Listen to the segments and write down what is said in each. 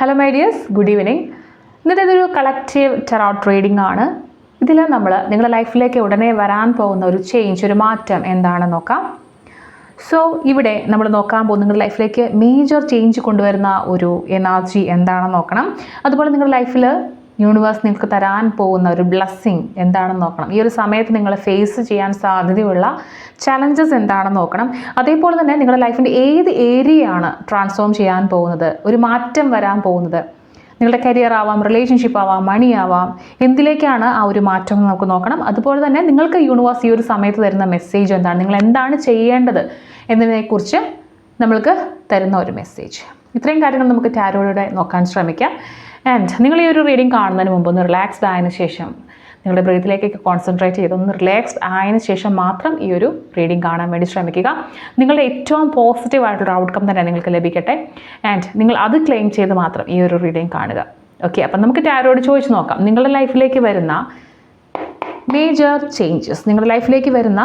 Hello my dears, good evening. ഇന്നത്തെ ഇതൊരു collective tarot reading ആണ്. ഇതിൽ നമ്മൾ നിങ്ങളുടെ ലൈഫിലേക്ക് ഉടനെ വരാൻ പോകുന്ന ഒരു ചേഞ്ച്, ഒരു മാറ്റം എന്താണെന്ന് നോക്കാം. സോ ഇവിടെ നമ്മൾ നോക്കാൻ പോകുന്ന നിങ്ങളുടെ ലൈഫിലേക്ക് മേജർ ചേഞ്ച് കൊണ്ടുവരുന്ന ഒരു എനർജി എന്താണെന്ന് നോക്കണം. അതുപോലെ നിങ്ങളുടെ ലൈഫിൽ യൂണിവേഴ്സ് നിങ്ങൾക്ക് തരാൻ പോകുന്ന ഒരു ബ്ലെസ്സിങ് എന്താണെന്ന് നോക്കണം. ഈ ഒരു സമയത്ത് നിങ്ങൾ ഫേസ് ചെയ്യാൻ സാധ്യതയുള്ള ചലഞ്ചസ് എന്താണെന്ന് നോക്കണം. അതേപോലെ തന്നെ നിങ്ങളുടെ ലൈഫിൻ്റെ ഏത് ഏരിയയാണ് ട്രാൻസ്ഫോം ചെയ്യാൻ പോകുന്നത്, ഒരു മാറ്റം വരാൻ പോകുന്നത്. നിങ്ങളുടെ കരിയർ ആവാം, റിലേഷൻഷിപ്പ് ആവാം, മണി ആവാം, എന്തിലേക്കാണ് ആ ഒരു മാറ്റം നമുക്ക് നോക്കണം. അതുപോലെ തന്നെ നിങ്ങൾക്ക് യൂണിവേഴ്സ് ഈ ഒരു സമയത്ത് തരുന്ന മെസ്സേജ് എന്താണ്, നിങ്ങൾ എന്താണ് ചെയ്യേണ്ടത് എന്നതിനെക്കുറിച്ച് നമ്മൾക്ക് തരുന്ന ഒരു മെസ്സേജ്. ഇത്രയും കാര്യങ്ങൾ നമുക്ക് ടാരോയിലൂടെ നോക്കാൻ ശ്രമിക്കാം. ആൻഡ് നിങ്ങൾ ഈ ഒരു റീഡിംഗ് കാണുന്നതിന് മുമ്പ് ഒന്ന് റിലാക്സ്ഡ് ആയതിനു ശേഷം നിങ്ങളുടെ ബ്രീത്തിലേക്കൊക്കെ കോൺസെൻട്രേറ്റ് ചെയ്ത് ഒന്ന് റിലാക്സ്ഡ് ആയതിനു ശേഷം മാത്രം ഈ ഒരു റീഡിംഗ് കാണാൻ വേണ്ടി ശ്രമിക്കുക. നിങ്ങളുടെ ഏറ്റവും പോസിറ്റീവായിട്ടുള്ള ഔട്ട്കം തന്നെ നിങ്ങൾക്ക് ലഭിക്കട്ടെ. ആൻഡ് നിങ്ങൾ അത് ക്ലെയിം ചെയ്ത് മാത്രം ഈ ഒരു റീഡിംഗ് കാണുക. ഓക്കെ, അപ്പം നമുക്ക് ടാരോയോട് ചോദിച്ച് നോക്കാം. നിങ്ങളുടെ ലൈഫിലേക്ക് വരുന്ന മേജർ ചേഞ്ചസ്, നിങ്ങളുടെ ലൈഫിലേക്ക് വരുന്ന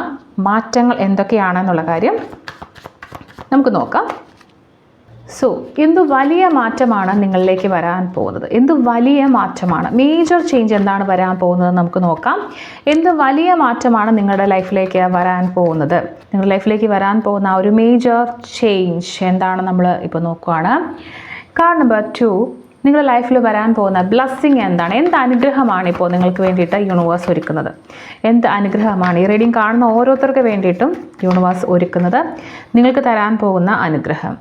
മാറ്റങ്ങൾ എന്തൊക്കെയാണെന്നുള്ള കാര്യം നമുക്ക് നോക്കാം. സോ എന്ത് വലിയ മാറ്റമാണ് നിങ്ങളിലേക്ക് വരാൻ പോകുന്നത്, എന്ത് വലിയ മാറ്റമാണ്, മേജർ ചേഞ്ച് എന്താണ് വരാൻ പോകുന്നത് നമുക്ക് നോക്കാം. എന്ത് വലിയ മാറ്റമാണ് നിങ്ങളുടെ ലൈഫിലേക്ക് വരാൻ പോകുന്നത്, നിങ്ങളുടെ ലൈഫിലേക്ക് വരാൻ പോകുന്ന ആ ഒരു മേജർ ചേഞ്ച് എന്താണ് നമ്മൾ ഇപ്പോൾ നോക്കുകയാണ്. കാർഡ് നമ്പർ 2, നിങ്ങളുടെ ലൈഫിൽ വരാൻ പോകുന്ന ബ്ലെസ്സിങ് എന്താണ്, എന്ത് അനുഗ്രഹമാണ് ഇപ്പോൾ നിങ്ങൾക്ക് വേണ്ടിയിട്ട് യൂണിവേഴ്സ് ഒരുക്കുന്നത്, എന്ത് അനുഗ്രഹമാണ് ഈ റീഡിംഗ് കാണുന്ന ഓരോരുത്തർക്ക് വേണ്ടിയിട്ടും യൂണിവേഴ്സ് ഒരുക്കുന്നത്, നിങ്ങൾക്ക് തരാൻ പോകുന്ന അനുഗ്രഹം.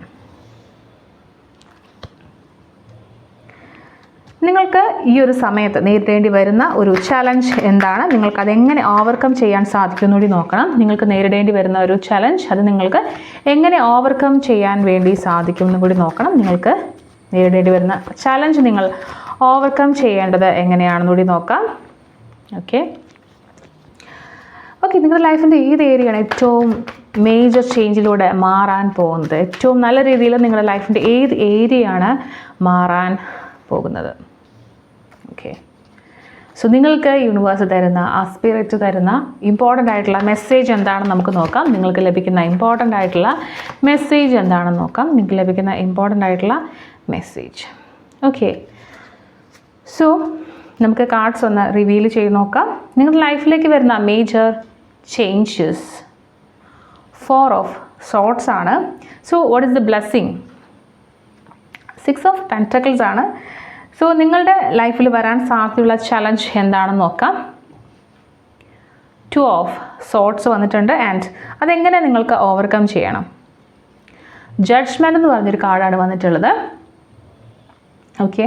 നിങ്ങൾക്ക് ഈ ഒരു സമയത്ത് നേരിടേണ്ടി വരുന്ന ഒരു ചലഞ്ച് എന്താണ്, നിങ്ങൾക്ക് അതെങ്ങനെ ഓവർകം ചെയ്യാൻ സാധിക്കുമെന്ന് കൂടി നോക്കണം. നിങ്ങൾക്ക് നേരിടേണ്ടി വരുന്ന ഒരു ചലഞ്ച്, അത് നിങ്ങൾക്ക് എങ്ങനെ ഓവർകം ചെയ്യാൻ വേണ്ടി സാധിക്കുമെന്ന് കൂടി നോക്കണം. നിങ്ങൾക്ക് നേരിടേണ്ടി വരുന്ന ചലഞ്ച് നിങ്ങൾ ഓവർകം ചെയ്യേണ്ടത് എങ്ങനെയാണെന്ന് കൂടി നോക്കാം. ഓക്കെ, നിങ്ങളുടെ ലൈഫിൻ്റെ ഏത് ഏരിയയാണ് ഏറ്റവും മേജർ ചേഞ്ചിലൂടെ മാറാൻ പോകുന്നത്, ഏറ്റവും നല്ല രീതിയിൽ നിങ്ങളുടെ ലൈഫിൻ്റെ ഏത് ഏരിയയാണ് മാറാൻ പോകുന്നത്. ഓക്കെ, സോ നിങ്ങൾക്ക് യൂണിവേഴ്സ് തരുന്ന, ആ സ്പിരിറ്റ് തരുന്ന ഇമ്പോർട്ടൻ്റ് ആയിട്ടുള്ള മെസ്സേജ് എന്താണെന്ന് നമുക്ക് നോക്കാം. നിങ്ങൾക്ക് ലഭിക്കുന്ന ഇമ്പോർട്ടൻ്റ് ആയിട്ടുള്ള മെസ്സേജ് എന്താണെന്ന് നോക്കാം. നിങ്ങൾക്ക് ലഭിക്കുന്ന ഇമ്പോർട്ടൻ്റ് ആയിട്ടുള്ള മെസ്സേജ്. ഓക്കെ, സോ നമുക്ക് കാർഡ്സ് ഒന്ന് റിവീൽ ചെയ്ത് നോക്കാം. നിങ്ങളുടെ ലൈഫിലേക്ക് വരുന്ന മേജർ ചേഞ്ചസ് 4 ഓഫ് സോർട്സ് ആണ്. So what is the blessing? 6 of pentacles ആണ്. സോ നിങ്ങളുടെ ലൈഫിൽ വരാൻ സാധ്യതയുള്ള ചലഞ്ച് എന്താണെന്ന് നോക്കാം. 2 ഓഫ് സോർട്സ് വന്നിട്ടുണ്ട്. ആൻഡ് അതെങ്ങനെ നിങ്ങൾക്ക് ഓവർകം ചെയ്യണം. ജഡ്ജ്മെൻ്റ് എന്ന് പറഞ്ഞൊരു കാർഡാണ് വന്നിട്ടുള്ളത്. ഓക്കെ,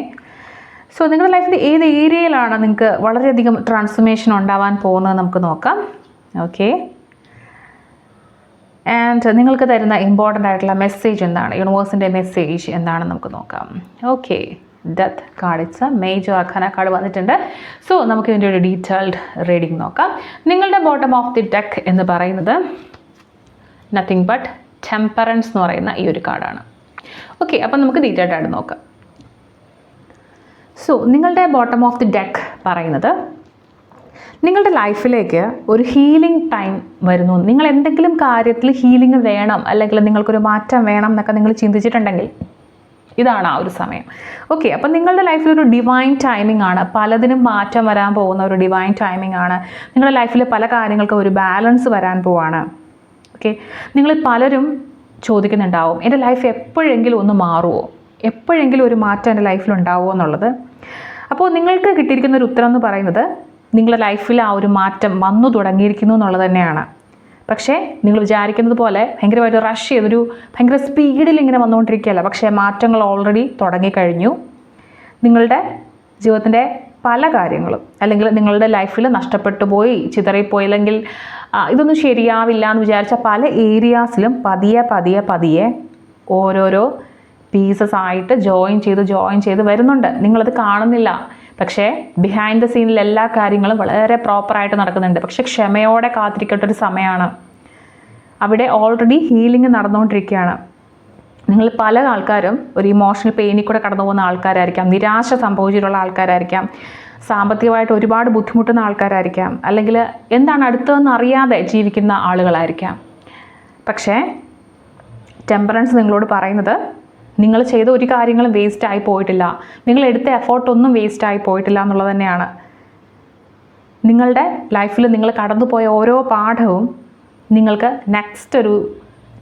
സോ നിങ്ങളുടെ ലൈഫിൻ്റെ ഏത് ഏരിയയിലാണ് നിങ്ങൾക്ക് വളരെയധികം ട്രാൻസ്ഫോർമേഷൻ ഉണ്ടാവാൻ പോകുന്നത് നമുക്ക് നോക്കാം. ഓക്കെ, ആൻഡ് നിങ്ങൾക്ക് തരുന്ന ഇമ്പോർട്ടൻ്റ് ആയിട്ടുള്ള മെസ്സേജ് എന്താണ്, യൂണിവേഴ്സിൻ്റെ മെസ്സേജ് എന്താണെന്ന് നമുക്ക് നോക്കാം. Okay, death card, it's A major arcana card വന്നിട്ടുണ്ട്. സോ നമുക്ക് ഇതിൻ്റെ ഒരു ഡീറ്റെയിൽഡ് റീഡിംഗ് നോക്കാം. നിങ്ങളുടെ ബോട്ടം ഓഫ് ദി ഡെക്ക് എന്ന് പറയുന്നത് നത്തിങ് ബട്ട് ടെമ്പറൻസ് എന്ന് പറയുന്ന ഈ ഒരു കാർഡാണ്. ഓക്കെ, അപ്പം നമുക്ക് ഡീറ്റെയിൽഡ് ആയിട്ട് നോക്കാം. സോ നിങ്ങളുടെ ബോട്ടം ഓഫ് ദി ഡെക്ക് പറയുന്നത് നിങ്ങളുടെ ലൈഫിലേക്ക് ഒരു ഹീലിംഗ് ടൈം വരുന്നു. നിങ്ങൾ എന്തെങ്കിലും കാര്യത്തിൽ ഹീലിംഗ് വേണം, അല്ലെങ്കിൽ നിങ്ങൾക്കൊരു മാറ്റം വേണം എന്നൊക്കെ നിങ്ങൾ ചിന്തിച്ചിട്ടുണ്ടെങ്കിൽ ഇതാണ് ആ ഒരു സമയം. ഓക്കെ, അപ്പം നിങ്ങളുടെ ലൈഫിൽ ഒരു ഡിവൈൻ ടൈമിംഗ് ആണ്, പലതിനും മാറ്റം വരാൻ പോകുന്ന ഒരു ഡിവൈൻ ടൈമിംഗ് ആണ്. നിങ്ങളുടെ ലൈഫിൽ പല കാര്യങ്ങൾക്കും ഒരു ബാലൻസ് വരാൻ പോവാണ്. ഓക്കെ, നിങ്ങൾ പലരും ചോദിക്കുന്നുണ്ടാവും, എൻ്റെ ലൈഫ് എപ്പോഴെങ്കിലും ഒന്ന് മാറുമോ, എപ്പോഴെങ്കിലും ഒരു മാറ്റം എൻ്റെ ലൈഫിലുണ്ടാവുമോ എന്നുള്ളത്. അപ്പോൾ നിങ്ങൾക്ക് കിട്ടിയിരിക്കുന്ന ഒരു ഉത്തരം എന്ന് പറയുന്നത് നിങ്ങളുടെ ലൈഫിൽ ആ ഒരു മാറ്റം വന്നു തുടങ്ങിയിരിക്കുന്നു എന്നുള്ളത് തന്നെയാണ്. പക്ഷേ നിങ്ങൾ വിചാരിക്കുന്നത് പോലെ ഭയങ്കരമായിട്ട് റഷ് ചെയ്തൊരു ഭയങ്കര സ്പീഡിൽ ഇങ്ങനെ വന്നുകൊണ്ടിരിക്കുകയല്ല. പക്ഷേ മാറ്റങ്ങൾ ഓൾറെഡി തുടങ്ങിക്കഴിഞ്ഞു. നിങ്ങളുടെ ജീവിതത്തിൻ്റെ പല കാര്യങ്ങളും, അല്ലെങ്കിൽ നിങ്ങളുടെ ലൈഫിൽ നഷ്ടപ്പെട്ടു പോയി, ചിതറിപ്പോയി, അല്ലെങ്കിൽ ഇതൊന്നും ശരിയാവില്ല എന്ന് വിചാരിച്ച പല ഏരിയാസിലും പതിയെ ഓരോരോ പീസസ് ആയിട്ട് ജോയിൻ ചെയ്ത് വരുന്നുണ്ട്. നിങ്ങളത് കാണുന്നില്ല. പക്ഷേ ബിഹൈൻഡ് ദ സീനിൽ എല്ലാ കാര്യങ്ങളും വളരെ പ്രോപ്പറായിട്ട് നടക്കുന്നുണ്ട്. പക്ഷെ ക്ഷമയോടെ കാത്തിരിക്കേണ്ട ഒരു സമയമാണ്. അവിടെ ഓൾറെഡി ഹീലിംഗ് നടന്നുകൊണ്ടിരിക്കുകയാണ്. നിങ്ങൾ പല ആൾക്കാരും ഒരു ഇമോഷണൽ പെയിനിൽ കൂടെ കടന്നു പോകുന്ന ആൾക്കാരായിരിക്കാം, നിരാശ സംഭവിച്ചിട്ടുള്ള ആൾക്കാരായിരിക്കാം, സാമ്പത്തികമായിട്ട് ഒരുപാട് ബുദ്ധിമുട്ടുന്ന ആൾക്കാരായിരിക്കാം, അല്ലെങ്കിൽ എന്താണ് അടുത്തതെന്ന് അറിയാതെ ജീവിക്കുന്ന ആളുകളായിരിക്കാം. പക്ഷേ ടെമ്പറൻസ് നിങ്ങളോട് പറയുന്നത് നിങ്ങൾ ചെയ്ത ഒരു കാര്യങ്ങളും വേസ്റ്റായി പോയിട്ടില്ല, നിങ്ങൾ എടുത്ത എഫേർട്ടൊന്നും വേസ്റ്റായി പോയിട്ടില്ല എന്നുള്ളത് തന്നെയാണ്. നിങ്ങളുടെ ലൈഫിൽ നിങ്ങൾ കടന്നുപോയ ഓരോ പാഠവും നിങ്ങൾക്ക് നെക്സ്റ്റ് ഒരു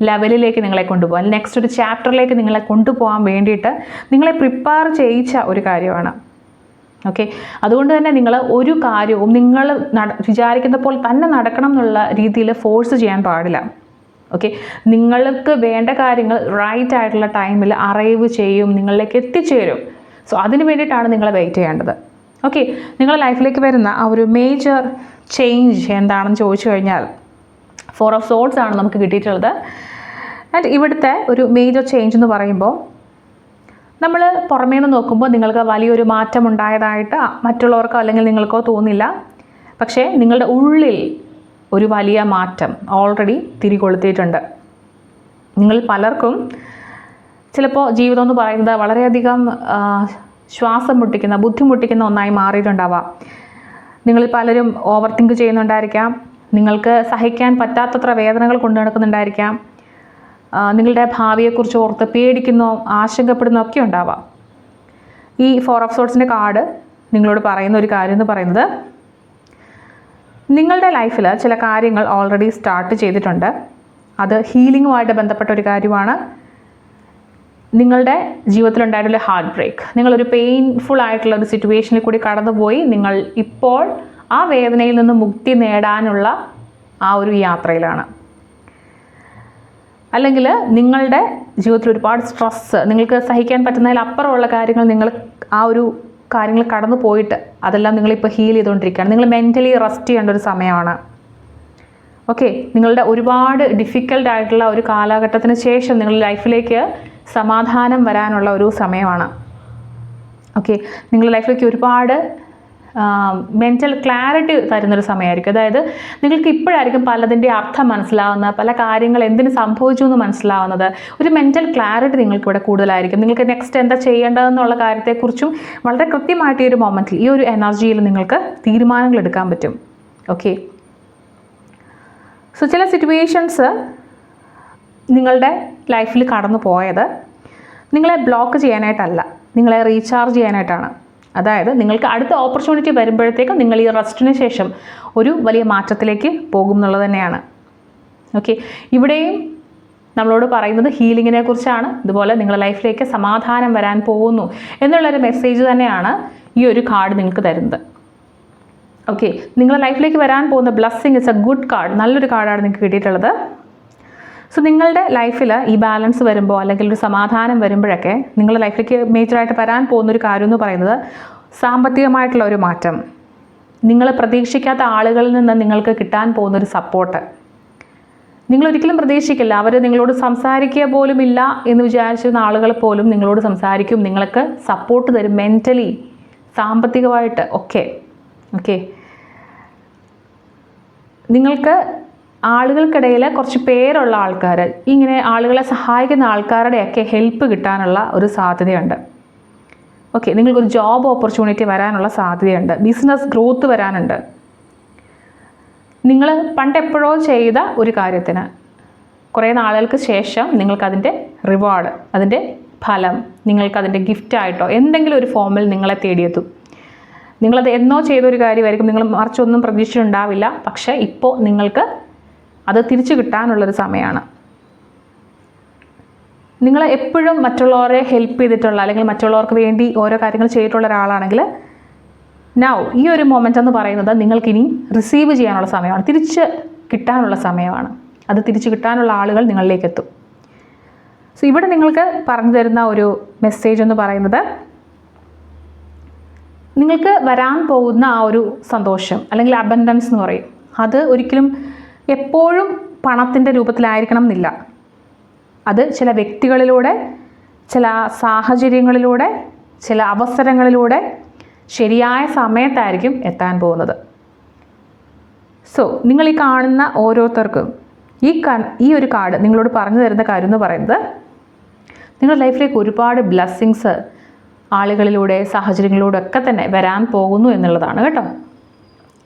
ലെവലിലേക്ക് നിങ്ങളെ കൊണ്ടുപോകാൻ, നെക്സ്റ്റ് ഒരു ചാപ്റ്ററിലേക്ക് നിങ്ങളെ കൊണ്ടുപോകാൻ വേണ്ടിയിട്ട് നിങ്ങളെ പ്രിപ്പയർ ചെയ്യിച്ച ഒരു കാര്യമാണ്. ഓക്കെ, അതുകൊണ്ട് തന്നെ നിങ്ങൾ ഒരു കാര്യവും നിങ്ങൾ വിചാരിക്കുന്ന പോലെ തന്നെ നടക്കണം എന്നുള്ള രീതിയിൽ ഫോഴ്സ് ചെയ്യാൻ പാടില്ല. ഓക്കെ, നിങ്ങൾക്ക് വേണ്ട കാര്യങ്ങൾ റൈറ്റ് ആയിട്ടുള്ള ടൈമിൽ അറൈവ് ചെയ്യും, നിങ്ങളിലേക്ക് എത്തിച്ചേരും. സോ അതിന് വേണ്ടിയിട്ടാണ് നിങ്ങൾ വെയിറ്റ് ചെയ്യേണ്ടത്. ഓക്കെ, നിങ്ങളുടെ ലൈഫിലേക്ക് വരുന്ന ആ ഒരു മേജർ ചേഞ്ച് എന്താണെന്ന് ചോദിച്ചു കഴിഞ്ഞാൽ 4 of Swords ആണ് നമുക്ക് കിട്ടിയിട്ടുള്ളത്. ആൻഡ് ഇവിടുത്തെ ഒരു മേജർ ചേഞ്ച് എന്ന് പറയുമ്പോൾ, നമ്മൾ പുറമേ നിന്ന് നോക്കുമ്പോൾ നിങ്ങൾക്ക് വലിയൊരു മാറ്റം ഉണ്ടായതായിട്ട് മറ്റുള്ളവർക്കോ അല്ലെങ്കിൽ നിങ്ങൾക്കോ തോന്നില്ല. പക്ഷേ നിങ്ങളുടെ ഉള്ളിൽ ഒരു വലിയ മാറ്റം ഓൾറെഡി തിരികൊളുത്തിയിട്ടുണ്ട്. നിങ്ങൾ പലർക്കും ചിലപ്പോൾ ജീവിതം എന്ന് പറയുന്നത് വളരെയധികം ശ്വാസം മുട്ടിക്കുന്ന, ബുദ്ധിമുട്ടിക്കുന്ന ഒന്നായി മാറിയിട്ടുണ്ടാവാം. നിങ്ങളിൽ പലരും ഓവർ തിങ്ക് ചെയ്യുന്നുണ്ടായിരിക്കാം, നിങ്ങൾക്ക് സഹിക്കാൻ പറ്റാത്തത്ര വേദനകൾ കൊണ്ടു നടക്കുന്നുണ്ടായിരിക്കാം, നിങ്ങളുടെ ഭാവിയെക്കുറിച്ച് ഓർത്ത് പേടിക്കുന്നോ ആശങ്കപ്പെടുന്നോ ഒക്കെ ഉണ്ടാവാം. ഈ 4 of Swordsൻ്റെ കാർഡ് നിങ്ങളോട് പറയുന്ന ഒരു കാര്യം എന്ന് പറയുന്നത്, നിങ്ങളുടെ ലൈഫിൽ ചില കാര്യങ്ങൾ ഓൾറെഡി സ്റ്റാർട്ട് ചെയ്തിട്ടുണ്ട്. അത് ഹീലിങ്ങുമായിട്ട് ബന്ധപ്പെട്ട ഒരു കാര്യമാണ്. നിങ്ങളുടെ ജീവിതത്തിലുണ്ടായിട്ടുള്ള ഹാർട്ട് ബ്രേക്ക്, നിങ്ങളൊരു പെയിൻഫുൾ ആയിട്ടുള്ള ഒരു സിറ്റുവേഷനിൽ കൂടി കടന്നുപോയി, നിങ്ങൾ ഇപ്പോൾ ആ വേദനയിൽ നിന്ന് മുക്തി നേടാനുള്ള ആ ഒരു യാത്രയിലാണ്. അല്ലെങ്കിൽ നിങ്ങളുടെ ജീവിതത്തിൽ ഒരുപാട് സ്ട്രെസ്സ്, നിങ്ങൾക്ക് സഹിക്കാൻ പറ്റുന്നതിലപ്പുറമുള്ള കാര്യങ്ങൾ, നിങ്ങൾ ആ ഒരു കാര്യങ്ങൾ കടന്നു പോയിട്ട് അതെല്ലാം നിങ്ങളിപ്പോൾ ഹീൽ ചെയ്തുകൊണ്ടിരിക്കുകയാണ്. നിങ്ങൾ മെൻ്റലി റെസ്റ്റ് ചെയ്യേണ്ട ഒരു സമയമാണ്. ഓക്കെ, നിങ്ങളുടെ ഒരുപാട് ഡിഫിക്കൽട്ടായിട്ടുള്ള ഒരു കാലഘട്ടത്തിന് ശേഷം നിങ്ങളുടെ ലൈഫിലേക്ക് സമാധാനം വരാനുള്ള ഒരു സമയമാണ്. ഓക്കെ, നിങ്ങളുടെ ലൈഫിലേക്ക് ഒരുപാട് മെൻ്റൽ ക്ലാരിറ്റി തരുന്നൊരു സമയമായിരിക്കും. അതായത് നിങ്ങൾക്ക് ഇപ്പോഴായിരിക്കും പലതിൻ്റെ അർത്ഥം മനസ്സിലാവുന്ന, പല കാര്യങ്ങൾ എന്തിന് സംഭവിച്ചു എന്ന് മനസ്സിലാവുന്നത്. ഒരു മെൻ്റൽ ക്ലാരിറ്റി നിങ്ങൾക്കിവിടെ കൂടുതലായിരിക്കും. നിങ്ങൾക്ക് നെക്സ്റ്റ് എന്താ ചെയ്യേണ്ടതെന്നുള്ള കാര്യത്തെക്കുറിച്ചും വളരെ കൃത്യമായിട്ട് ഈ ഒരു മൊമെൻറ്റിൽ, ഈ ഒരു എനർജിയിൽ നിങ്ങൾക്ക് തീരുമാനങ്ങൾ എടുക്കാൻ പറ്റും. ഓക്കെ, സോ ചില സിറ്റുവേഷൻസ് നിങ്ങളുടെ ലൈഫിൽ കടന്നു പോയത് നിങ്ങളെ ബ്ലോക്ക് ചെയ്യാനായിട്ടല്ല, നിങ്ങളെ റീചാർജ് ചെയ്യാനായിട്ടാണ്. അതായത് നിങ്ങൾക്ക് അടുത്ത ഓപ്പർച്യൂണിറ്റി വരുമ്പോഴത്തേക്കും നിങ്ങൾ ഈ റെസ്റ്റിന് ശേഷം ഒരു വലിയ മാറ്റത്തിലേക്ക് പോകും എന്നുള്ളത് തന്നെയാണ്. ഓക്കെ, ഇവിടെയും നമ്മളോട് പറയുന്നത് ഹീലിങ്ങിനെ കുറിച്ചാണ്. ഇതുപോലെ നിങ്ങളുടെ ലൈഫിലേക്ക് സമാധാനം വരാൻ പോകുന്നു എന്നുള്ളൊരു മെസ്സേജ് തന്നെയാണ് ഈ ഒരു കാർഡ് നിങ്ങൾക്ക് തരുന്നത്. ഓക്കെ, നിങ്ങളുടെ ലൈഫിലേക്ക് വരാൻ പോകുന്ന blessing is A good card, നല്ലൊരു കാർഡാണ് നിങ്ങൾക്ക് കിട്ടിയിട്ടുള്ളത്. സോ നിങ്ങളുടെ ലൈഫിൽ ഈ ബാലൻസ് വരുമ്പോൾ അല്ലെങ്കിൽ ഒരു സമാധാനം വരുമ്പോഴൊക്കെ നിങ്ങളുടെ ലൈഫിലേക്ക് മേജറായിട്ട് വരാൻ പോകുന്നൊരു കാര്യം എന്ന് പറയുന്നത് സാമ്പത്തികമായിട്ടുള്ള ഒരു മാറ്റം, നിങ്ങൾ പ്രതീക്ഷിക്കാത്ത ആളുകളിൽ നിന്ന് നിങ്ങൾക്ക് കിട്ടാൻ പോകുന്നൊരു സപ്പോർട്ട്. നിങ്ങളൊരിക്കലും പ്രതീക്ഷിക്കില്ല, അവർ നിങ്ങളോട് സംസാരിക്കുക പോലും ഇല്ല എന്ന് വിചാരിച്ചിരുന്ന ആളുകൾ പോലും നിങ്ങളോട് സംസാരിക്കും, നിങ്ങൾക്ക് സപ്പോർട്ട് തരും, മെൻ്റലി, സാമ്പത്തികമായിട്ട് ഒക്കെ. ഓക്കെ, നിങ്ങൾക്ക് ആളുകൾക്കിടയിൽ കുറച്ച് പേരുള്ള ആൾക്കാർ, ഇങ്ങനെ ആളുകളെ സഹായിക്കുന്ന ആൾക്കാരുടെയൊക്കെ ഹെൽപ്പ് കിട്ടാനുള്ള ഒരു സാധ്യതയുണ്ട്. ഓക്കെ, നിങ്ങൾക്കൊരു ജോബ് ഓപ്പർച്യൂണിറ്റി വരാനുള്ള സാധ്യതയുണ്ട്, ബിസിനസ് ഗ്രോത്ത് വരാനുണ്ട്. നിങ്ങൾ പണ്ടെപ്പോഴോ ചെയ്ത ഒരു കാര്യത്തിന് കുറേ നാളുകൾക്ക് ശേഷം നിങ്ങൾക്കതിൻ്റെ റിവാർഡ്, അതിൻ്റെ ഫലം, നിങ്ങൾക്കതിൻ്റെ ഗിഫ്റ്റായിട്ടോ എന്തെങ്കിലും ഒരു ഫോമിൽ നിങ്ങളെ തേടിയെത്തും. നിങ്ങളത് എന്നോ ചെയ്തൊരു കാര്യമായിരിക്കും, നിങ്ങൾ മറിച്ചൊന്നും പ്രതീക്ഷിച്ചിട്ടുണ്ടാവില്ല. പക്ഷേ ഇപ്പോൾ നിങ്ങൾക്ക് അത് തിരിച്ചു കിട്ടാനുള്ളൊരു സമയമാണ്. നിങ്ങൾ എപ്പോഴും മറ്റുള്ളവരെ ഹെൽപ്പ് ചെയ്തിട്ടുള്ള അല്ലെങ്കിൽ മറ്റുള്ളവർക്ക് വേണ്ടി ഓരോ കാര്യങ്ങൾ ചെയ്തിട്ടുള്ള ഒരാളാണെങ്കിൽ നൗ ഈ ഒരു മൊമെൻ്റ് എന്ന് പറയുന്നത് നിങ്ങൾക്കിനി റിസീവ് ചെയ്യാനുള്ള സമയമാണ്, തിരിച്ച് കിട്ടാനുള്ള സമയമാണ്. അത് തിരിച്ചു കിട്ടാനുള്ള ആളുകൾ നിങ്ങളിലേക്ക് എത്തും. സോ ഇവിടെ നിങ്ങൾക്ക് പറഞ്ഞു തരുന്ന ഒരു മെസ്സേജ് എന്ന് പറയുന്നത്, നിങ്ങൾക്ക് വരാൻ പോകുന്ന ആ ഒരു സന്തോഷം അല്ലെങ്കിൽ അബൻഡൻസ് എന്ന് പറയും, അത് ഒരിക്കലും എപ്പോഴും പണത്തിൻ്റെ രൂപത്തിലായിരിക്കണം എന്നില്ല. അത് ചില വ്യക്തികളിലൂടെ, ചില സാഹചര്യങ്ങളിലൂടെ, ചില അവസരങ്ങളിലൂടെ ശരിയായ സമയത്തായിരിക്കും എത്താൻ പോകുന്നത്. സോ നിങ്ങൾ ഈ കാണുന്ന ഓരോരുത്തർക്കും ഈ ഒരു കാർഡ് നിങ്ങളോട് പറഞ്ഞു തരുന്ന കാര്യം എന്ന് പറയുന്നത്, നിങ്ങളുടെ ലൈഫിലേക്ക് ഒരുപാട് ബ്ലെസ്സിങ്സ് ആളുകളിലൂടെ, സാഹചര്യങ്ങളിലൂടെ ഒക്കെ തന്നെ വരാൻ പോകുന്നു എന്നുള്ളതാണ് കേട്ടോ.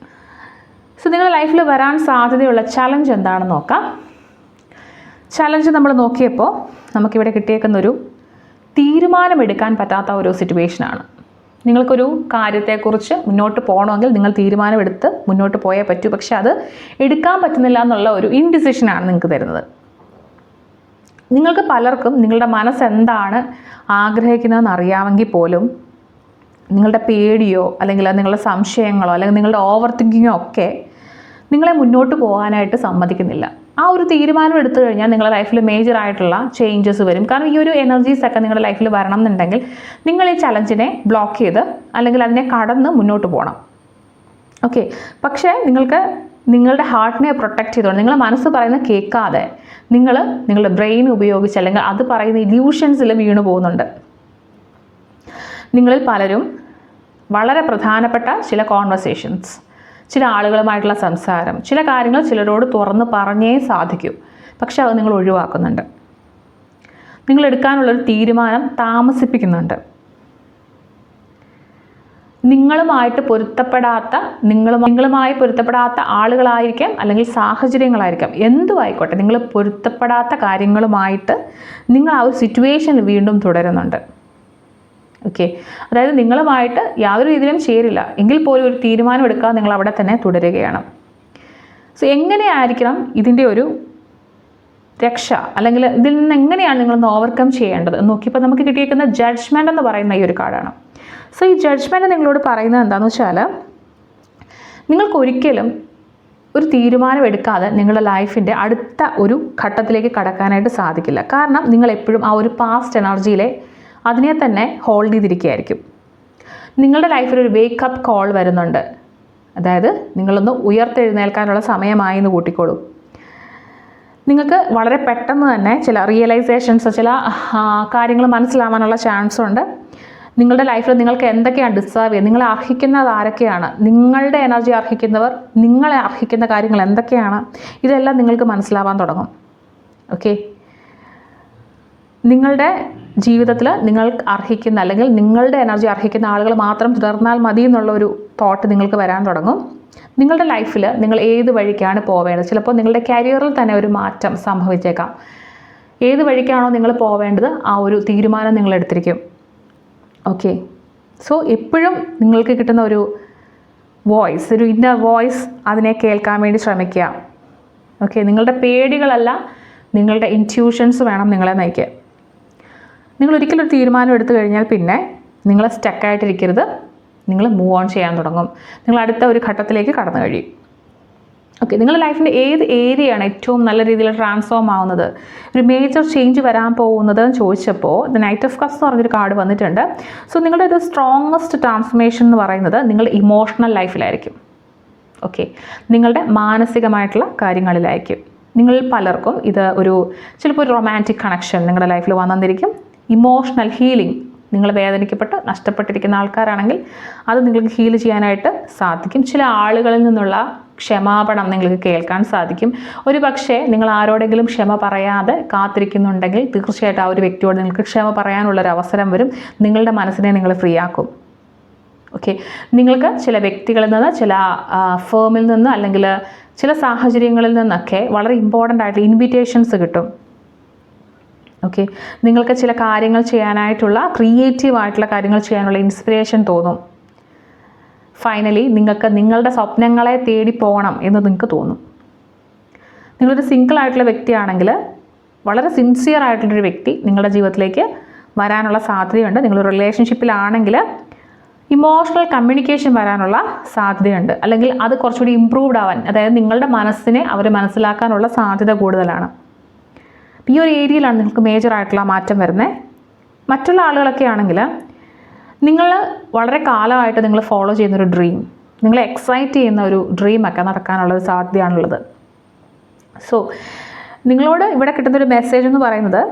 സോ നിങ്ങളുടെ ലൈഫിൽ വരാൻ സാധ്യതയുള്ള ചലഞ്ച് എന്താണെന്ന് നോക്കാം. ചലഞ്ച് നമ്മൾ നോക്കിയപ്പോൾ നമുക്കിവിടെ കിട്ടിയേക്കുന്നൊരു തീരുമാനമെടുക്കാൻ പറ്റാത്ത ഒരു സിറ്റുവേഷനാണ്. നിങ്ങൾക്കൊരു കാര്യത്തെക്കുറിച്ച് മുന്നോട്ട് പോകണമെങ്കിൽ നിങ്ങൾ തീരുമാനമെടുത്ത് മുന്നോട്ട് പോയേ പറ്റൂ. പക്ഷെ അത് എടുക്കാൻ പറ്റുന്നില്ല എന്നുള്ള ഒരു ഇൻഡിസിഷനാണ് നിങ്ങൾക്ക് തരുന്നത്. നിങ്ങൾക്ക് പലർക്കും നിങ്ങളുടെ മനസ്സെന്താണ് ആഗ്രഹിക്കുന്നതെന്ന് അറിയാമെങ്കിൽ പോലും നിങ്ങളുടെ പേടിയോ അല്ലെങ്കിൽ നിങ്ങളുടെ സംശയങ്ങളോ അല്ലെങ്കിൽ നിങ്ങളുടെ ഓവർ തിങ്കിങ്ങോ ഒക്കെ നിങ്ങളെ മുന്നോട്ട് പോകാനായിട്ട് സമ്മതിക്കുന്നില്ല. ആ ഒരു തീരുമാനം എടുത്തു കഴിഞ്ഞാൽ നിങ്ങളുടെ ലൈഫിൽ മേജർ ആയിട്ടുള്ള ചേഞ്ചസ് വരും. കാരണം ഈ ഒരു എനർജീസൊക്കെ നിങ്ങളുടെ ലൈഫിൽ വരണം എന്നുണ്ടെങ്കിൽ നിങ്ങൾ ഈ ചലഞ്ചിനെ ബ്ലോക്ക് ചെയ്ത് അല്ലെങ്കിൽ അതിനെ കടന്ന് മുന്നോട്ട് പോകണം. ഓക്കെ, പക്ഷേ നിങ്ങൾക്ക് നിങ്ങളുടെ ഹാർട്ടിനെ പ്രൊട്ടക്റ്റ് ചെയ്തുകൊണ്ട് നിങ്ങളുടെ മനസ്സ് പറയുന്നത് കേൾക്കാതെ നിങ്ങളുടെ ബ്രെയിൻ ഉപയോഗിച്ച് അല്ലെങ്കിൽ അത് പറയുന്ന ഇല്യൂഷൻസിൽ വീണു പോകുന്നുണ്ട്. നിങ്ങളിൽ പലരും വളരെ പ്രധാനപ്പെട്ട ചില കോൺവെർസേഷൻസ്, ചില ആളുകളുമായിട്ടുള്ള സംസാരം, ചില കാര്യങ്ങൾ ചിലരോട് തുറന്ന് പറഞ്ഞേ സാധിക്കൂ, പക്ഷെ അത് നിങ്ങൾ ഒഴിവാക്കുന്നുണ്ട്. നിങ്ങൾ എടുക്കാനുള്ളൊരു തീരുമാനം താമസിപ്പിക്കുന്നുണ്ട്. നിങ്ങളുമായി പൊരുത്തപ്പെടാത്ത ആളുകളായിരിക്കാം അല്ലെങ്കിൽ സാഹചര്യങ്ങളായിരിക്കാം, എന്തും ആയിക്കോട്ടെ, നിങ്ങൾ പൊരുത്തപ്പെടാത്ത കാര്യങ്ങളുമായിട്ട് നിങ്ങൾ ആ ഒരു സിറ്റുവേഷനിൽ വീണ്ടും തുടരുന്നുണ്ട്. ഓക്കെ, അതായത് നിങ്ങളുമായിട്ട് യാതൊരു രീതിയിലും ചേരില്ല എങ്കിൽ പോലും ഒരു തീരുമാനം എടുക്കാതെ നിങ്ങൾ അവിടെ തന്നെ തുടരുകയാണ്. സോ എങ്ങനെയായിരിക്കണം ഇതിൻ്റെ ഒരു രക്ഷ, അല്ലെങ്കിൽ ഇതിൽ നിന്ന് എങ്ങനെയാണ് നിങ്ങളൊന്ന് ഓവർകം ചെയ്യേണ്ടത് എന്ന് നോക്കിയപ്പോൾ നമുക്ക് കിട്ടിയിരിക്കുന്ന ജഡ്ജ്മെൻ്റ് എന്ന് പറയുന്ന ഈ ഒരു കാർഡാണ്. സോ ഈ ജഡ്ജ്മെൻറ്റ് നിങ്ങളോട് പറയുന്നത് എന്താണെന്ന് വെച്ചാൽ, നിങ്ങൾക്കൊരിക്കലും ഒരു തീരുമാനം എടുക്കാതെ നിങ്ങളുടെ ലൈഫിൻ്റെ അടുത്ത ഒരു ഘട്ടത്തിലേക്ക് കടക്കാനായിട്ട് സാധിക്കില്ല. കാരണം നിങ്ങൾ എപ്പോഴും ആ ഒരു പാസ്റ്റ് എനർജിയിലെ അതിനെ തന്നെ ഹോൾഡ് ചെയ്തിരിക്കുകയായിരിക്കും. നിങ്ങളുടെ ലൈഫിൽ ഒരു വേക്കപ്പ് കോൾ വരുന്നുണ്ട്. അതായത് നിങ്ങളൊന്ന് ഉയർത്തെഴുന്നേൽക്കാനുള്ള സമയമായി എന്ന് കൂട്ടിക്കോളൂ. നിങ്ങൾക്ക് വളരെ പെട്ടെന്ന് തന്നെ ചില റിയലൈസേഷൻസ്, ചില കാര്യങ്ങൾ മനസ്സിലാവാനുള്ള ചാൻസ് ഉണ്ട്. നിങ്ങളുടെ ലൈഫിൽ നിങ്ങൾക്ക് എന്തൊക്കെയാണ് ഡിസേർവ് ചെയ്യുക, നിങ്ങളെ അർഹിക്കുന്നത് ആരൊക്കെയാണ്, നിങ്ങളുടെ എനർജി അർഹിക്കുന്നവർ, നിങ്ങളെ അർഹിക്കുന്ന കാര്യങ്ങൾ എന്തൊക്കെയാണ്, ഇതെല്ലാം നിങ്ങൾക്ക് മനസ്സിലാവാൻ തുടങ്ങും. ഓക്കെ, നിങ്ങളുടെ ജീവിതത്തിൽ നിങ്ങൾക്ക് അർഹിക്കുന്ന അല്ലെങ്കിൽ നിങ്ങളുടെ എനർജി അർഹിക്കുന്ന ആളുകൾ മാത്രം തുടർന്നാൽ മതി എന്നുള്ളൊരു തോട്ട് നിങ്ങൾക്ക് വരാൻ തുടങ്ങും. നിങ്ങളുടെ ലൈഫിൽ നിങ്ങൾ ഏത് വഴിക്കാണ് പോവേണ്ടത്, ചിലപ്പോൾ നിങ്ങളുടെ കരിയറിൽ തന്നെ ഒരു മാറ്റം സംഭവിച്ചേക്കാം. ഏത് വഴിക്കാണോ നിങ്ങൾ പോവേണ്ടത് ആ ഒരു തീരുമാനം നിങ്ങൾ എടുത്തിരിക്കും. ഓക്കെ, സോ എപ്പോഴും നിങ്ങൾക്ക് കിട്ടുന്ന ഒരു വോയിസ്, ഒരു ഇന്നർ വോയിസ്, അതിനെ കേൾക്കാൻ വേണ്ടി ശ്രമിക്കുക. ഓക്കെ, നിങ്ങളുടെ പേടികളല്ല, നിങ്ങളുടെ ഇൻറ്റ്യൂഷൻസ് വേണം നിങ്ങളെ നയിക്കുക. നിങ്ങൾ ഒരിക്കലും ഒരു തീരുമാനം എടുത്തു കഴിഞ്ഞാൽ പിന്നെ നിങ്ങൾ സ്റ്റക്കായിട്ടിരിക്കരുത്, നിങ്ങൾ മൂവ് ഓൺ ചെയ്യാൻ തുടങ്ങും, നിങ്ങൾ അടുത്ത ഒരു ഘട്ടത്തിലേക്ക് കടന്നു കഴിയും. ഓക്കെ, നിങ്ങളുടെ ലൈഫിൻ്റെ ഏത് ഏരിയയാണ് ഏറ്റവും നല്ല രീതിയിൽ ട്രാൻസ്ഫോം ആവുന്നത്, ഒരു മേജർ ചേഞ്ച് വരാൻ പോകുന്നത് എന്ന് ചോദിച്ചപ്പോൾ ദ നൈറ്റ് ഓഫ് കപ്സ് എന്ന് പറഞ്ഞൊരു കാർഡ് വന്നിട്ടുണ്ട്. സോ നിങ്ങളുടെ ഒരു സ്ട്രോങ്ങസ്റ്റ് ട്രാൻസ്ഫോർമേഷൻ എന്ന് പറയുന്നത് നിങ്ങളുടെ ഇമോഷണൽ ലൈഫിലായിരിക്കും. ഓക്കെ, നിങ്ങളുടെ മാനസികമായിട്ടുള്ള കാര്യങ്ങളിലായിരിക്കും. നിങ്ങളിൽ പലർക്കും ഇത് ചിലപ്പോൾ ഒരു റൊമാൻറ്റിക് കണക്ഷൻ നിങ്ങളുടെ ലൈഫിൽ വന്നിരിക്കും. ഇമോഷണൽ ഹീലിംഗ്, നിങ്ങൾ വേദനിക്കപ്പെട്ട് നഷ്ടപ്പെട്ടിരിക്കുന്ന ആൾക്കാരാണെങ്കിൽ അത് നിങ്ങൾക്ക് ഹീൽ ചെയ്യാനായിട്ട് സാധിക്കും. ചില ആളുകളിൽ നിന്നുള്ള ക്ഷമാപണം നിങ്ങൾക്ക് കേൾക്കാൻ സാധിക്കും. ഒരു പക്ഷേ നിങ്ങൾ ആരോടെങ്കിലും ക്ഷമ പറയാതെ കാത്തിരിക്കുന്നുണ്ടെങ്കിൽ തീർച്ചയായിട്ടും ആ ഒരു വ്യക്തിയോട് നിങ്ങൾക്ക് ക്ഷമ പറയാനുള്ളൊരു അവസരം വരും. നിങ്ങളുടെ മനസ്സിനെ നിങ്ങൾ ഫ്രീ ആക്കും. ഓക്കെ, നിങ്ങൾക്ക് ചില വ്യക്തികളിൽ നിന്ന്, ചില ഫേമിൽ നിന്ന് അല്ലെങ്കിൽ ചില സാഹചര്യങ്ങളിൽ നിന്നൊക്കെ വളരെ ഇമ്പോർട്ടൻ്റ് ആയിട്ട് ഇൻവിറ്റേഷൻസ് കിട്ടും. ഓക്കെ, നിങ്ങൾക്ക് ചില കാര്യങ്ങൾ ചെയ്യാനായിട്ടുള്ള, ക്രിയേറ്റീവായിട്ടുള്ള കാര്യങ്ങൾ ചെയ്യാനുള്ള ഇൻസ്പിറേഷൻ തോന്നും. ഫൈനലി നിങ്ങൾക്ക് നിങ്ങളുടെ സ്വപ്നങ്ങളെ തേടി പോകണം എന്ന് നിങ്ങൾക്ക് തോന്നും. നിങ്ങളൊരു സിംഗിൾ ആയിട്ടുള്ള വ്യക്തിയാണെങ്കിൽ വളരെ സിൻസിയർ ആയിട്ടുള്ളൊരു വ്യക്തി നിങ്ങളുടെ ജീവിതത്തിലേക്ക് വരാനുള്ള സാധ്യതയുണ്ട്. നിങ്ങളൊരു റിലേഷൻഷിപ്പിലാണെങ്കിൽ ഇമോഷണൽ കമ്മ്യൂണിക്കേഷൻ വരാനുള്ള സാധ്യതയുണ്ട്. അല്ലെങ്കിൽ അത് കുറച്ചുകൂടി ഇമ്പ്രൂവ്ഡ് ആവാൻ, അതായത് നിങ്ങളുടെ മനസ്സിനെ അവർ മനസ്സിലാക്കാനുള്ള സാധ്യത കൂടുതലാണ്. ഈ ഒരു ഏരിയയിലാണ് നിങ്ങൾക്ക് മേജറായിട്ടുള്ള മാറ്റം വരുന്നത്. മറ്റുള്ള ആളുകളൊക്കെ ആണെങ്കിൽ നിങ്ങൾ വളരെ കാലമായിട്ട് നിങ്ങൾ ഫോളോ ചെയ്യുന്നൊരു ഡ്രീം, നിങ്ങളെ എക്സൈറ്റ് ചെയ്യുന്ന ഒരു ഡ്രീമൊക്കെ നടക്കാനുള്ളൊരു സാധ്യതയാണുള്ളത്. സോ നിങ്ങളോട് ഇവിടെ കിട്ടുന്നൊരു മെസ്സേജ് എന്ന് പറയുന്നത്,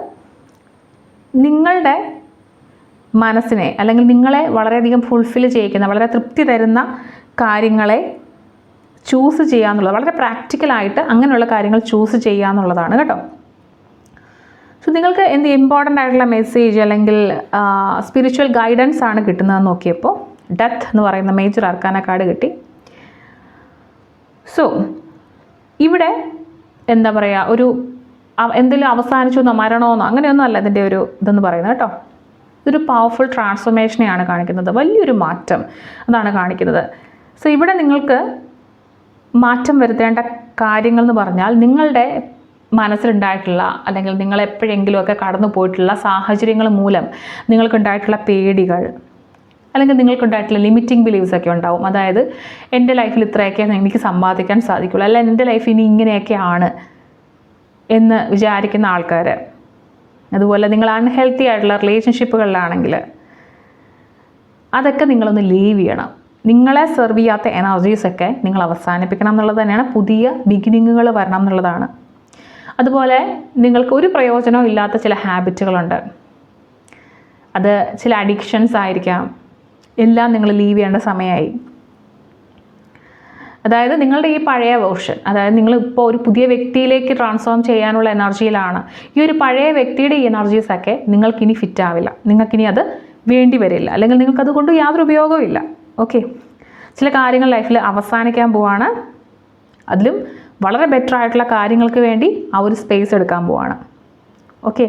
നിങ്ങളുടെ മനസ്സിനെ അല്ലെങ്കിൽ നിങ്ങളെ വളരെയധികം ഫുൾഫിൽ ചെയ്യിക്കുന്ന, വളരെ തൃപ്തി തരുന്ന കാര്യങ്ങളെ ചൂസ് ചെയ്യുക എന്നുള്ളത്, വളരെ പ്രാക്ടിക്കലായിട്ട് അങ്ങനെയുള്ള കാര്യങ്ങൾ ചൂസ് ചെയ്യുക എന്നുള്ളതാണ് കേട്ടോ. സോ നിങ്ങൾക്ക് എന്ത് ഇമ്പോർട്ടൻ്റ് ആയിട്ടുള്ള മെസ്സേജ് അല്ലെങ്കിൽ സ്പിരിച്വൽ ഗൈഡൻസ് ആണ് കിട്ടുന്നതെന്ന് നോക്കിയപ്പോൾ ഡെത്ത് എന്ന് പറയുന്ന മേജർ അർക്കാന കാർഡ് കിട്ടി. സോ ഇവിടെ എന്താ പറയുക, എന്തെങ്കിലും അവസാനിച്ചെന്നോ മരണമെന്നോ അങ്ങനെയൊന്നും അല്ല ഇതിൻ്റെ ഒരു ഇതെന്ന് പറയുന്നത് കേട്ടോ. ഇതൊരു പവർഫുൾ ട്രാൻസ്ഫോർമേഷനെയാണ് കാണിക്കുന്നത്, വലിയൊരു മാറ്റം അതാണ് കാണിക്കുന്നത്. സോ ഇവിടെ നിങ്ങൾക്ക് മാറ്റം വരുത്തേണ്ട കാര്യങ്ങൾ എന്ന് പറഞ്ഞാൽ നിങ്ങളുടെ മനസ്സിലുണ്ടായിട്ടുള്ള അല്ലെങ്കിൽ നിങ്ങൾ എപ്പോഴെങ്കിലുമൊക്കെ കടന്നു പോയിട്ടുള്ള സാഹചര്യങ്ങൾ മൂലം നിങ്ങൾക്കുണ്ടായിട്ടുള്ള പേടികൾ അല്ലെങ്കിൽ നിങ്ങൾക്കുണ്ടായിട്ടുള്ള ലിമിറ്റിംഗ് ബിലീവ്സ് ഒക്കെ ഉണ്ടാവും. അതായത് എൻ്റെ ലൈഫിൽ ഇത്രയൊക്കെ എനിക്ക് സമ്പാദിക്കാൻ സാധിക്കുള്ളൂ, അല്ല എൻ്റെ ലൈഫ് ഇനി ഇങ്ങനെയൊക്കെയാണ് എന്ന് വിചാരിക്കുന്ന ആൾക്കാർ, അതുപോലെ നിങ്ങൾ അൺഹെൽത്തി ആയിട്ടുള്ള റിലേഷൻഷിപ്പുകളിലാണെങ്കിൽ അതൊക്കെ നിങ്ങളൊന്ന് ലീവ് ചെയ്യണം. നിങ്ങളെ സെർവ് ചെയ്യാത്ത എനർജീസൊക്കെ നിങ്ങൾ അവസാനിപ്പിക്കണം എന്നുള്ളത് തന്നെയാണ്. പുതിയ ബിഗിനിങ്ങുകൾ വരണം എന്നുള്ളതാണ്. അതുപോലെ നിങ്ങൾക്ക് ഒരു പ്രയോജനവും ഇല്ലാത്ത ചില ഹാബിറ്റുകളുണ്ട്, അത് ചില അഡിക്ഷൻസ് ആയിരിക്കാം, എല്ലാം നിങ്ങൾ ലീവ് ചെയ്യേണ്ട സമയമായി. അതായത് നിങ്ങളുടെ ഈ പഴയ വേർഷൻ, അതായത് നിങ്ങൾ ഇപ്പോൾ ഒരു പുതിയ വ്യക്തിയിലേക്ക് ട്രാൻസ്ഫോം ചെയ്യാനുള്ള എനർജിയിലാണ്. ഈ ഒരു പഴയ വ്യക്തിയുടെ ഈ എനർജീസൊക്കെ നിങ്ങൾക്കിനി ഫിറ്റ് ആവില്ല, നിങ്ങൾക്കിനി അത് വേണ്ടി വരില്ല, അല്ലെങ്കിൽ നിങ്ങൾക്കതുകൊണ്ട് യാതൊരു ഉപയോഗവും ഇല്ല. ഓക്കെ, ചില കാര്യങ്ങൾ ലൈഫിൽ അവസാനിക്കാൻ പോവാണ്, അതിലും വളരെ ബെറ്റർ ആയിട്ടുള്ള കാര്യങ്ങൾക്ക് വേണ്ടി ആ ഒരു സ്പേസ് എടുക്കാൻ പോവാണ്. ഓക്കെ,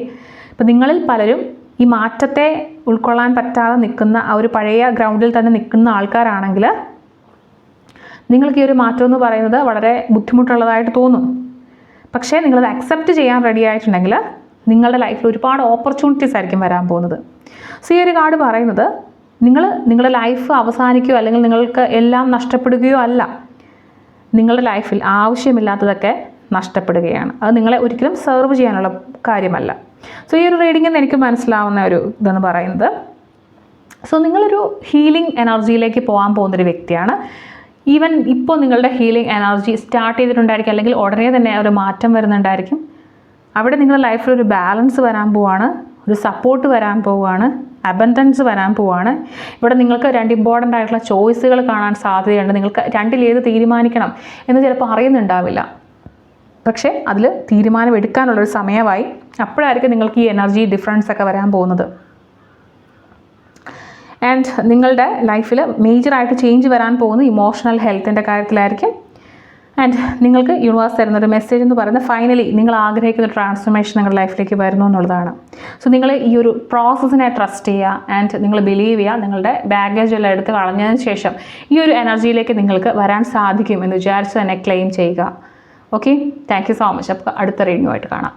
ഇപ്പം നിങ്ങളിൽ പലരും ഈ മാറ്റത്തെ ഉൾക്കൊള്ളാൻ പറ്റാതെ നിൽക്കുന്ന ആ ഒരു പഴയ ഗ്രൗണ്ടിൽ തന്നെ നിൽക്കുന്ന ആൾക്കാരാണെങ്കിൽ നിങ്ങൾക്ക് ഈ ഒരു മാറ്റം എന്ന് പറയുന്നത് വളരെ ബുദ്ധിമുട്ടുള്ളതായിട്ട് തോന്നും. പക്ഷേ നിങ്ങളത് അക്സെപ്റ്റ് ചെയ്യാൻ റെഡി ആയിട്ടുണ്ടെങ്കിൽ നിങ്ങളുടെ ലൈഫിൽ ഒരുപാട് ഓപ്പർച്യൂണിറ്റീസ് ആയിരിക്കും വരാൻ പോകുന്നത്. സോ ഈ ഒരു കാർഡ് പറയുന്നത് നിങ്ങളുടെ ലൈഫ് അവസാനിക്കുകയോ അല്ലെങ്കിൽ നിങ്ങൾക്ക് എല്ലാം നഷ്ടപ്പെടുകയോ അല്ല, നിങ്ങളുടെ ലൈഫിൽ ആവശ്യമില്ലാത്തതൊക്കെ നഷ്ടപ്പെടുകയാണ്. അത് നിങ്ങളെ ഒരിക്കലും സെർവ് ചെയ്യാനുള്ള കാര്യമല്ല. സോ ഈ ഒരു റീഡിങ്ങിൽ നിന്ന് എനിക്ക് മനസ്സിലാവുന്ന ഒരു ഇതെന്ന് പറയുന്നത്, സോ നിങ്ങളൊരു ഹീലിംഗ് എനർജിയിലേക്ക് പോകാൻ പോകുന്നൊരു വ്യക്തിയാണ്. ഈവൻ ഇപ്പോൾ നിങ്ങളുടെ ഹീലിംഗ് എനർജി സ്റ്റാർട്ട് ചെയ്തിട്ടുണ്ടായിരിക്കും, അല്ലെങ്കിൽ ഉടനെ തന്നെ ഒരു മാറ്റം വരുന്നുണ്ടായിരിക്കും. അവിടെ നിങ്ങളുടെ ലൈഫിൽ ഒരു ബാലൻസ് വരാൻ പോവാണ്, ഒരു സപ്പോർട്ട് വരാൻ പോവുകയാണ്, അബൻഡൻസ് വരാൻ പോവുകയാണ്. ഇവിടെ നിങ്ങൾക്ക് രണ്ട് ഇമ്പോർട്ടൻ്റ് ആയിട്ടുള്ള ചോയ്സുകൾ കാണാൻ സാധ്യതയുണ്ട്. നിങ്ങൾക്ക് രണ്ടിലേത് തീരുമാനിക്കണം എന്ന് ചിലപ്പോൾ അറിയുന്നുണ്ടാവില്ല, പക്ഷേ അതിൽ തീരുമാനം എടുക്കാനുള്ളൊരു സമയമായി. അപ്പോഴായിരിക്കും നിങ്ങൾക്ക് ഈ എനർജി ഡിഫറൻസ് ഒക്കെ വരാൻ പോകുന്നത്. ആൻഡ് നിങ്ങളുടെ ലൈഫിൽ മേജറായിട്ട് ചേഞ്ച് വരാൻ പോകുന്നത് ഇമോഷണൽ ഹെൽത്തിൻ്റെ കാര്യത്തിലായിരിക്കും. ആൻഡ് നിങ്ങൾക്ക് യൂണിവേഴ്സ് തരുന്നൊരു മെസ്സേജ് എന്ന് പറയുന്നത് ഫൈനലി നിങ്ങൾ ആഗ്രഹിക്കുന്ന ട്രാൻസ്ഫോർമേഷൻ നിങ്ങളുടെ ലൈഫിലേക്ക് വരുന്നു എന്നുള്ളതാണ്. സോ നിങ്ങൾ ഈ ഒരു പ്രോസസ്സിനെ ട്രസ്റ്റ് ചെയ്യുക ആൻഡ് നിങ്ങൾ ബിലീവ് ചെയ്യുക. നിങ്ങളുടെ ബാഗേജ് എല്ലാം എടുത്ത് കളഞ്ഞതിന് ശേഷം ഈ ഒരു എനർജിയിലേക്ക് നിങ്ങൾക്ക് വരാൻ സാധിക്കും എന്ന് വിചാരിച്ച് തന്നെ ക്ലെയിം ചെയ്യുക. Okay, thank you so much. അപ്പോൾ അടുത്ത റീഡിങ്ങുമായിട്ട് കാണാം.